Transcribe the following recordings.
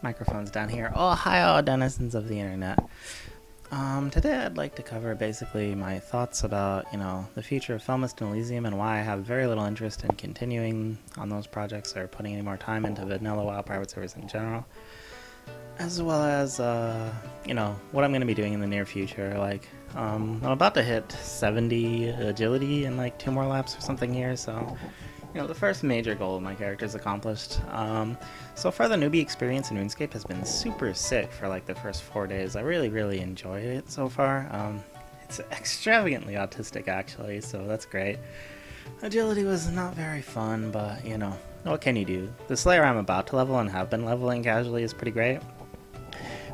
Microphone's down here. Oh, hi, all denizens of the internet. Today I'd like to cover basically my thoughts about, the future of Felmyst and Elysium and why I have very little interest in continuing on those projects or putting any more time into vanilla WoW private servers in general. As well as, what I'm going to be doing in the near future. I'm about to hit 70 agility in like 2 more laps or something here, so the first major goal of my character is accomplished. So far, the newbie experience in RuneScape has been super sick for like the first 4 days. I really enjoyed it so far. It's extravagantly autistic actually, so that's great. Agility was not very fun, but what can you do? The Slayer I'm about to level and have been leveling casually is pretty great.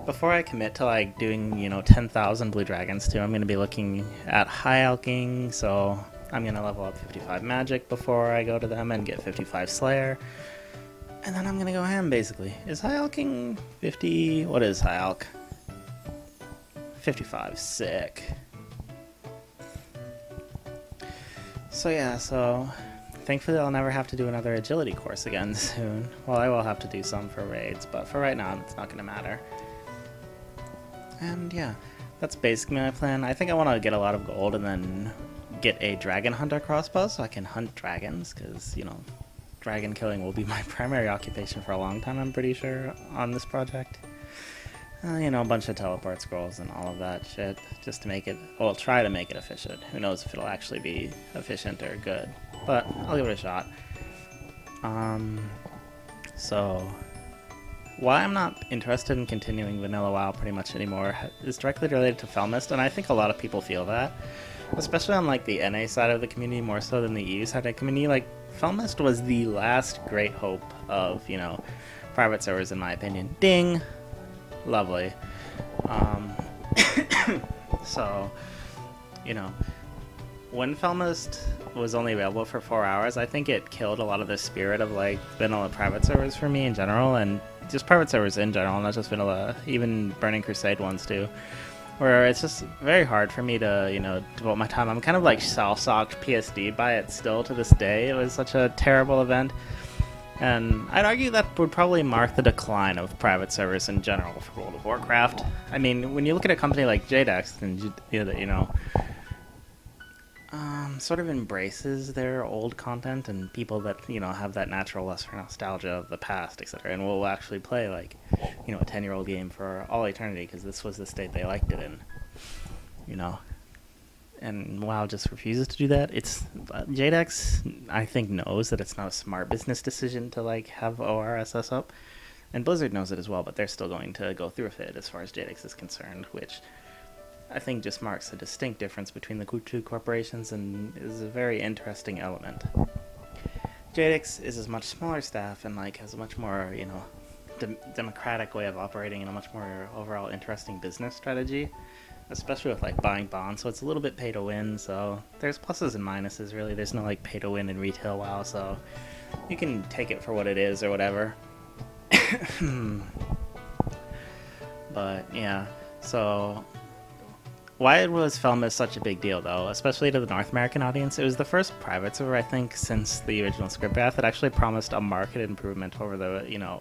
Before I commit to like doing 10,000 blue dragons too, I'm going to be looking at high alching, so I'm going to level up 55 magic before I go to them and get 55 Slayer. And then I'm going to go ham, basically. Is high alching 50? What is high alch? 55. Sick. So thankfully I'll never have to do another agility course again soon. Well, I will have to do some for raids, but for right now, it's not going to matter. And yeah, that's basically my plan. I think I want to get a lot of gold and then get a dragon hunter crossbow so I can hunt dragons, because dragon killing will be my primary occupation for a long time, I'm pretty sure, on this project. A bunch of teleport scrolls and all of that shit, just to make it, well, try to make it efficient. Who knows if it'll actually be efficient or good, but I'll give it a shot. So why I'm not interested in continuing vanilla WoW pretty much anymore is directly related to Felmyst, and I think a lot of people feel that. Especially on like the NA side of the community, more so than the EU side of the community. Like, Felmyst was the last great hope of, private servers in my opinion. Ding! Lovely. So, when Felmyst was only available for 4 hours, I think it killed a lot of the spirit of like vanilla private servers for me in general, and just private servers in general, not just vanilla, even Burning Crusade ones too. Where it's just very hard for me to, devote my time. I'm kind of like shell-shocked PSD by it still to this day. It was such a terrible event. And I'd argue that would probably mark the decline of private servers in general for World of Warcraft. I mean, when you look at a company like JDEX, and sort of embraces their old content and people that, have that natural lust for nostalgia of the past, etc. And will actually play, like, a 10-year-old game for all eternity because this was the state they liked it in, And WoW just refuses to do that. It's JDEX, I think, knows that it's not a smart business decision to, like, have ORSS up. And Blizzard knows it as well, but they're still going to go through with it as far as JDEX is concerned, which I think just marks a distinct difference between the two corporations and is a very interesting element. JDEX is a much smaller staff and like has a much more, democratic way of operating and a much more overall interesting business strategy, especially with like buying bonds. So it's a little bit pay to win. So there's pluses and minuses really. There's no like pay to win in retail WoW, so you can take it for what it is or whatever. But yeah, so why was Felmyst such a big deal, though, especially to the North American audience? It was the first private server, I think, since the original script draft that actually promised a market improvement over the,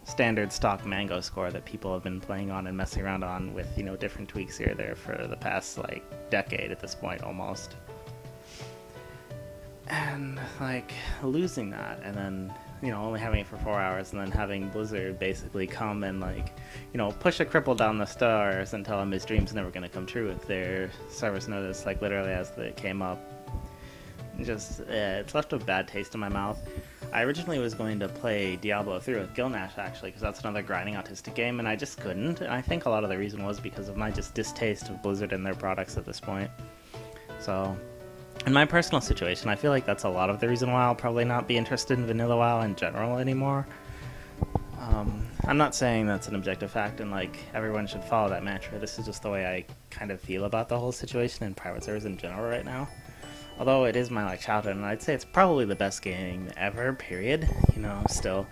standard stock Mango score that people have been playing on and messing around on with, different tweaks here or there for the past, like, decade at this point, almost. And, like, losing that, and then only having it for 4 hours, and then having Blizzard basically come and, like, push a cripple down the stars and tell him his dream's never going to come true with their service notice, like, literally as it came up. Just, it's left a bad taste in my mouth. I originally was going to play Diablo 3 with Gilnash, actually, because that's another grinding autistic game, and I just couldn't, and I think a lot of the reason was because of my just distaste of Blizzard and their products at this point. So in my personal situation, I feel like that's a lot of the reason why I'll probably not be interested in vanilla WoW in general anymore. I'm not saying that's an objective fact and like everyone should follow that mantra. This is just the way I kind of feel about the whole situation in private servers in general right now. Although it is my like childhood, and I'd say it's probably the best game ever, period. Still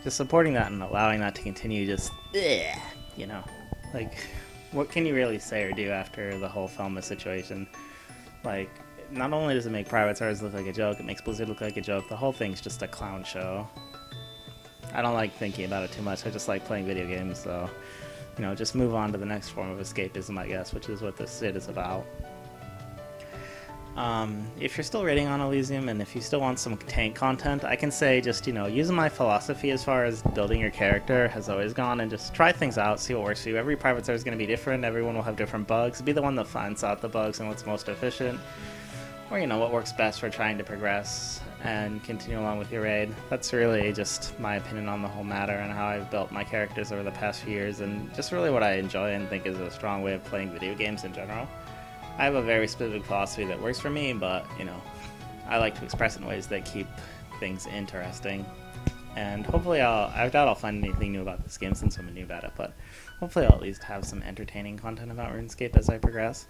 just supporting that and allowing that to continue just, like, what can you really say or do after the whole Felmyst situation? Like, not only does it make private servers look like a joke, it makes Blizzard look like a joke. The whole thing's just a clown show. I don't like thinking about it too much. I just like playing video games, so, you know, just move on to the next form of escapism, I guess, which is what this vid is about. If you're still raiding on Elysium and if you still want some tank content, I can say just, you know, using my philosophy as far as building your character has always gone, and just try things out, see what works for you. Every private server is going to be different, everyone will have different bugs. Be the one that finds out the bugs and what's most efficient, or, you know, what works best for trying to progress and continue along with your raid. That's really just my opinion on the whole matter and how I've built my characters over the past few years, and just really what I enjoy and think is a strong way of playing video games in general. I have a very specific philosophy that works for me, but, you know, I like to express it in ways that keep things interesting. And hopefully I doubt I'll find anything new about this game since I'm new about it, but hopefully I'll at least have some entertaining content about RuneScape as I progress.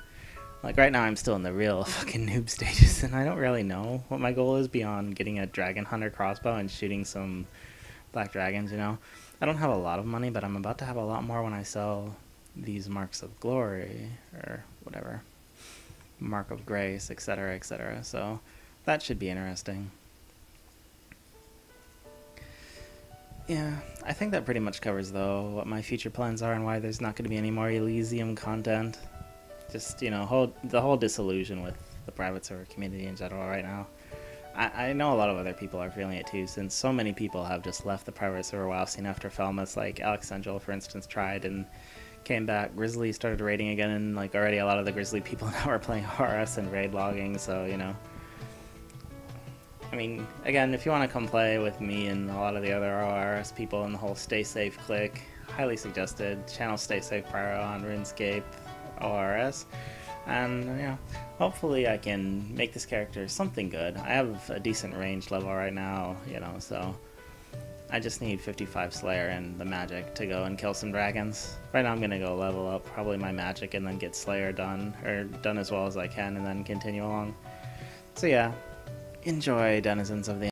Like, right now I'm still in the real fucking noob stages, and I don't really know what my goal is beyond getting a Dragon Hunter crossbow and shooting some black dragons, you know? I don't have a lot of money, but I'm about to have a lot more when I sell these Marks of Glory, or whatever. Mark of Grace, etc., etc. So that should be interesting. Yeah, I think that pretty much covers, though, what my future plans are and why there's not going to be any more Elysium content. Just, you know, the whole disillusion with the private server community in general right now. I know a lot of other people are feeling it too, since so many people have just left the private server WoW scene after Felmyst. Like Alex Angel, for instance, tried and came back. Grizzly started raiding again, and like already a lot of the Grizzly people now are playing OSRS and raid logging, so, you know. I mean, again, if you want to come play with me and a lot of the other OSRS people in the whole Stay Safe clique, highly suggested. Channel Stay Safe Pyro on RuneScape OSRS. And, you know, hopefully I can make this character something good. I have a decent range level right now, you know, so I just need 55 Slayer and the magic to go and kill some dragons. Right now I'm going to go level up probably my magic and then get Slayer done, or done as well as I can, and then continue along. So yeah, enjoy, denizens of the